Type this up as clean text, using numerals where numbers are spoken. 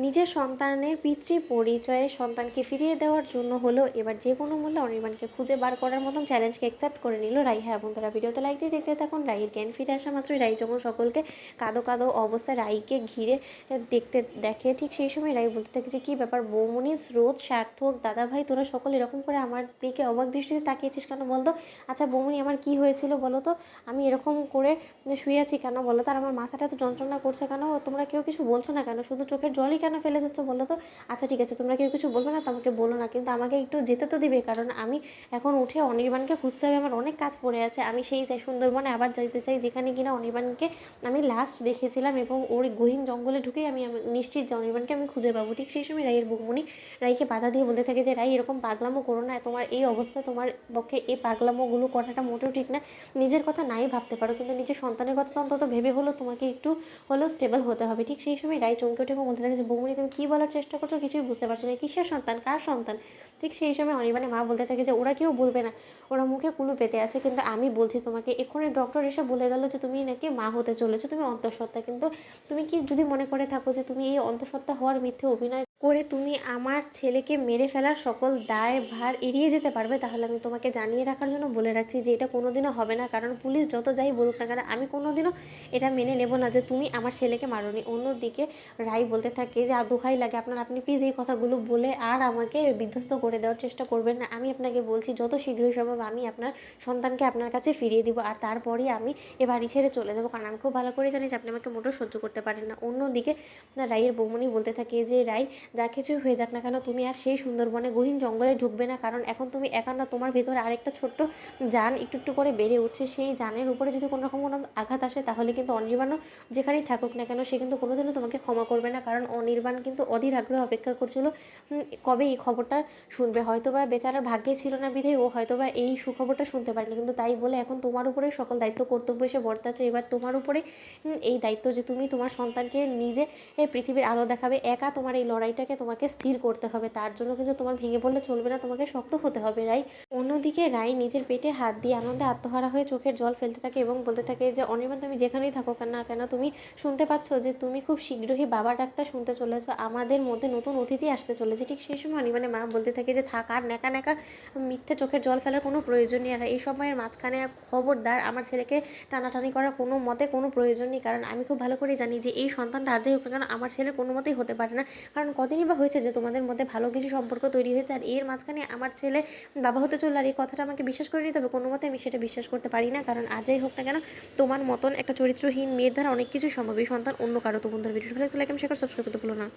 নিজের সন্তানের পিতৃ পরিচয়ে সন্তানকে ফিরিয়ে দেওয়ার জন্য হলেও এবার যে কোনো মূল্যে অনির্বাণকে খুঁজে বার করার মতন চ্যালেঞ্জকে অ্যাকসেপ্ট করে নিল রাই। হ্যাঁ বন্ধুরা, ভিডিওতে লাইক দিয়ে দেখতে থাকুন। রাইয়ের জ্ঞান ফিরে আসা মাত্রই রাই যখন সকলকে কাঁদো কাঁদো অবস্থায় রাইকে ঘিরে দেখতে দেখে, ঠিক সেই সময় রাই বলতে থাকে যে কী ব্যাপার বৌমনি, স্রোত, সার্থক, দাদাভাই, তোরা সকল এরকম করে আমার দিকে অবাক দৃষ্টিতে তাকিয়েছিস কেন বলতো? আচ্ছা বৌমনি, আমার কি হয়েছিল বলো তো? আমি এরকম করে শুয়ে আছি কেন বলো তো? আর আমার মাথাটা তো যন্ত্রণা করছে কেন? তোমরা কেউ কিছু বলছো না কেন? শুধু চোখের জলই কেন ফেলে যাচ্ছ বলো তো? আচ্ছা ঠিক আছে, তোমরা কেউ কিছু বলবে না তো আমাকে বলো না, কিন্তু আমাকে একটু যেতে তো দিবে, কারণ আমি এখন উঠে অনির্বাণকে খুঁজতে হবে, আমার অনেক কাজ পড়ে আছে। আমি সেই চাই সুন্দরবনে আবার যেতে চাই, যেখানে কিনা অনির্বাণকে আমি লাস্ট দেখেছিলাম, এবং ওর গহীন জঙ্গলে ঢুকেই আমি নিশ্চিত যে অনির্বাণকে আমি খুঁজে পাবো। ঠিক সেই সময় রাইয়ের বৌমনি রাইকে বাধা দিয়ে বলতে থাকে যে রাই, এরকম পাগলামো করো না, তোমার এই অবস্থা, তোমার পক্ষে এই পাগলামোগুলো করাটা মোটেও ঠিক না। নিজের কথা নাই ভাবতে পারো, কিন্তু নিজের সন্তানের কথা তো অন্তত ভেবে হলো তোমাকে একটু হলেও স্টেবল হতে হবে। ঠিক সেই সময় রাই চমকে উঠে এবং বলতে থাকে যে বৌমনি, তুমি কী বলার চেষ্টা করছো? কিছুই বুঝতে পারছি না, কিসের সন্তান, কার সন্তান? ঠিক সেই সময় অনির্বাণের মা বলতে থাকে যে ওরা কেউ বলবে না, ওরা মুখে কুলু পেতে আছে, কিন্তু আমি বলছি তোমাকে। এক্ষুনি ডক্টর এসে বলে গেল যে তুমি নাকি মা হতে চলেছো, তুমি অন্তঃসত্ত্বা, কিন্তু তুমি কি যদি মনে করে থাকো যে তুমি এই অন্তঃসত্ত্বা হওয়ার মিথ্যে অভিনয় করে তুমি আমার ছেলেকে মেরে ফেলার সকল দায় ভার এড়িয়ে যেতে পারবে, তাহলে আমি তোমাকে জানিয়ে রাখার জন্য বলে রাখছি যে এটা কোনোদিনও হবে না। কারণ পুলিশ যত যাই বলুক না কেন, আমি কোনোদিনও এটা মেনে নেব না যে তুমি আমার ছেলেকে মারোনি। অন্যদিকে রাই বলতে থাকে যে দোহাই লাগে আপনার, আপনি প্লিজ এই কথাগুলো বলে আর আমাকে বিধ্বস্ত করে দেওয়ার চেষ্টা করবেন না। আমি আপনাকে বলছি যত শীঘ্রই সম্ভব আমি আপনার সন্তানকে আপনার কাছে ফিরিয়ে দিব, আর তারপরেই আমি এ বাড়ি ছেড়ে চলে যাব, কারণ আমি খুব ভালো করে জানি যে আপনি আমাকে মোটেও সহ্য করতে পারেন না। অন্যদিকে রাইয়ের বৌমনি বলতে থাকে যে রাই, যা কিছুই হয়ে যাক না কেন তুমি আর সেই সুন্দরবনে গহীন জঙ্গলে ঢুকবে না, কারণ এখন তুমি একা না, তোমার ভেতরে আরেকটা ছোট্ট জান একটু একটু করে বেড়ে উঠছে। সেই জানের উপরে যদি কোনো রকম কোনো আঘাত আসে, তাহলে কিন্তু অনির্বাণও যেখানেই থাকুক না কেন সে কিন্তু কোনোদিনও তোমাকে ক্ষমা করবে না, কারণ অনির্বাণ কিন্তু অধীর আগ্রহে অপেক্ষা করছিল কবে এই খবরটা শুনবে। হয়তোবা বেচারার ভাগ্যে ছিল না বিধায় ও হয়তোবা এই সুখবরটা শুনতে পারেনি, কিন্তু তাই বলে এখন তোমার উপরেই সকল দায়িত্ব কর্তব্য এসে বর্তাচ্ছে। এবার তোমার উপরে এই দায়িত্ব যে তুমি তোমার সন্তানকে নিজে পৃথিবীর আলো দেখাবে। একা তোমার এই লড়াইটাকে তোমাকে স্থির করতে হবে, তার জন্য কিন্তু তোমার ভেঙে পড়লে চলবে না, তোমাকে শক্ত হতে হবে রাই। অন্যদিকে রাই নিজের পেটে হাত দিয়ে আনন্দে আত্মহারা হয়ে চোখের জল ফেলতে থাকে এবং বলতে থাকে যে অনির্বাণ, তুমি যেখানেই থাকো না কেন, তুমি শুনতে পাচ্ছ যে তুমি খুব শীঘ্রই বাবা ডাকটা শুনতে চলেছো, আমাদের মধ্যে নতুন অতিথি আসতে চলেছে। ঠিক সেই সময় অনির্বাণের মা বলতে থাকে যে থাক, আর নেকা নেকা মিথ্যে চোখের জল ফেলার কোনো প্রয়োজন নেই, আর এই সময়ের মাঝখানে খবরদার আমার ছেলেকে টানাটানি করার কোনো মতে কোনো প্রয়োজন নেই, কারণ আমি খুব ভালো করে জানি যে এই সন্তানটা আর যাই হোক না কেন আমার ছেলের কোনো মতেই হতে পারে না। কারণ কদিনই বা হয়েছে যে তোমাদের মধ্যে ভালো কিছু সম্পর্ক তৈরি হয়েছে, আর এর মাঝখানে আমার ছেলে বাবা হতে চললে আর এই কথাটা আমাকে বিশ্বাস করে নিতে হবে? কোনো মতে আমি সেটা বিশ্বাস করতে পারি না, কারণ আর যাই হোক না কেন তোমার মতন একটা চরিত্রহীন মেয়ের দ্বারা অনেক কিছু সম্ভব, এই সন্তান অন্য কারো। তো বন্ধুরা, ভিডিওটা ভালো লাগলে লাইক এবং শেয়ার করে সাবস্ক্রাইব করতে ভুলো না।